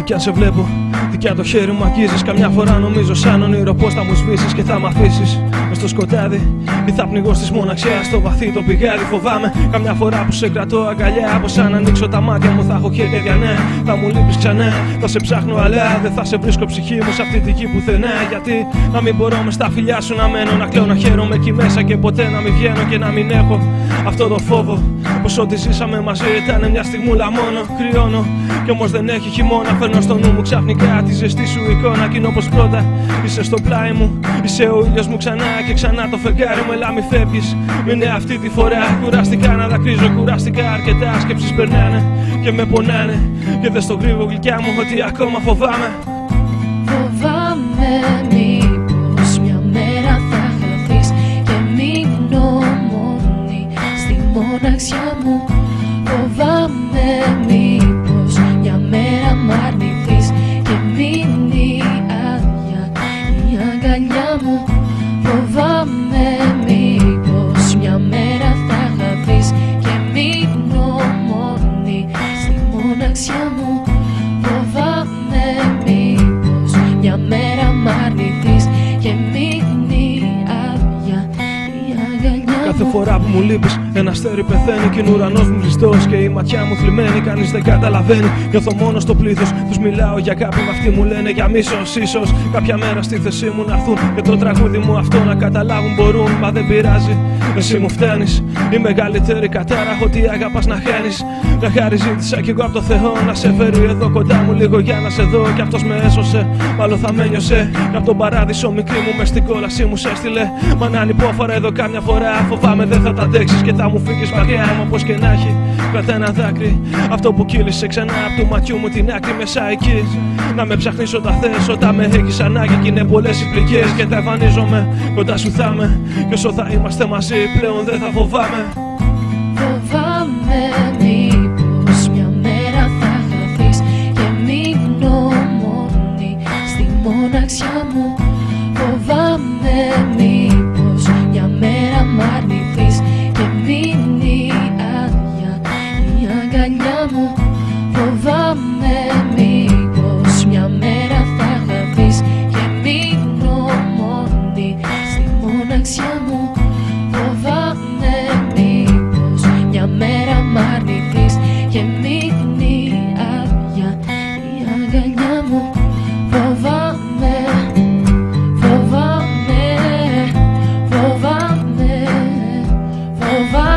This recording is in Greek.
κι αν σε βλέπω, δικιά το χέρι μου αγγίζεις. Καμιά φορά νομίζω σαν όνειρο πως θα μου σβήσεις και θα μ' αφήσεις μες στο σκοτάδι ή θα πνιγώ στις μοναξιάς στο βαθύ το πηγάδι. Φοβάμαι καμιά φορά που σε κρατώ αγκαλιά, πως αν ανοίξω τα μάτια μου θα έχω χέρια ναι. Θα μου λείπεις ξανά, θα σε ψάχνω αλλά δεν θα σε βρίσκω ψυχή μου σε αυτή τη γη πουθενά. Γιατί να μην μπορώ μες στα φιλιά σου να μένω, να κλαίω, να χαίρομαι εκεί μέσα και ποτέ να μην βγαίνω και να μην έχω αυτό το φόβο πως ό,τι ζήσαμε μαζί ήταν μια στιγμούλα μόνο. Κρυώνω κι όμως δεν έχει χειμώνα. Φέρνω στο νου μου ξαφνικά τη ζεστή σου εικόνα. Κι είναι όπως πρώτα είσαι στο πλάι μου, είσαι ο ήλιος μου ξανά και ξανά το φεγγάρι μου. Ελά μη φεύγεις, μην είναι αυτή τη φορά. Κουράστηκα να δακρύζω, κουράστηκα αρκετά. Σκέψεις περνάνε και με πονάνε και δεν στο κρύβω γλυκιά μου ότι ακόμα φοβάμαι. Φοβάμαι μήπως μια μέρα θα χαθείς και μείνω μόνη στη μοναξιά μου. Φοβάμαι μήπως μια μέρα μ' αρνηθείς και μείνει άδεια η αγκαλιά μου. Φοβάμαι μήπως μια μέρα θα χαθείς και μείνω μόνη στη μοναξιά μου. Φοβάμαι μήπως μια μέρα μ' αρνηθείς και μείνει άδεια η αγκαλιά μου. Κάθε φορά που μου λείπεις ένα αστέρι πεθαίνει κι είναι ουρανός μου ζεστός και η ματιά μου θλιμμένη. Κανείς δεν καταλαβαίνει, νιώθω μόνο στο πλήθος. Τους μιλάω για κάποιον, αυτοί μου λένε για μίσος. Ίσως κάποια μέρα στη θέση μου να έρθουν και το τραγούδι μου αυτό να καταλάβουν μπορούν. Μα δεν πειράζει, εσύ μου φτάνεις. Η μεγαλύτερη κατάρα, ό,τι αγαπάς να χάνεις. Να χάρη ζήτησα κι εγώ από το Θεό να σε φέρει εδώ κοντά μου λίγο για να σε δω. Κι αυτός με έσωσε, μάλλον θα με νιώσε. Κι από τον παράδεισο μικρή μου μες στην κόλαση μου σε έστειλε. Μα να ανυπόφορα εδώ κάμια φορά. Φοβάμαι δεν θα τα αντέξεις και θα μου φύγεις μακριά μου. Όπως και να έχει, κρατά ένα δάκρυ. Αυτό που κύλησε ξανά από του ματιού μου την άκρη μέσα εκεί. Να με ψάχνεις όταν θες, όταν με έχεις ανάγκη. Κι είναι πολλές οι πληγές και τα εμφανίζομαι. Κοντά σου θα είμαι κι όσο θα είμαστε μαζί πλέον δεν θα φοβάμαι. Φοβάμαι μήπως μια μέρα θα χαθείς και μείνω μόνη στη μοναξιά μου. Φοβάμαι μήπως μια μέρα μ' αρνηθείς και μείνει άδεια η αγκαλιά μου. Φοβάμαι μήπως μια μέρα θα χαθείς και μείνω μόνη στη μοναξιά μου. Φοβάμαι μήπως μια μέρα μ' αρνηθείς και μείνει άδεια η αγκαλιά μου. Φοβάμαι, φοβάμαι, φοβάμαι, φοβάμαι.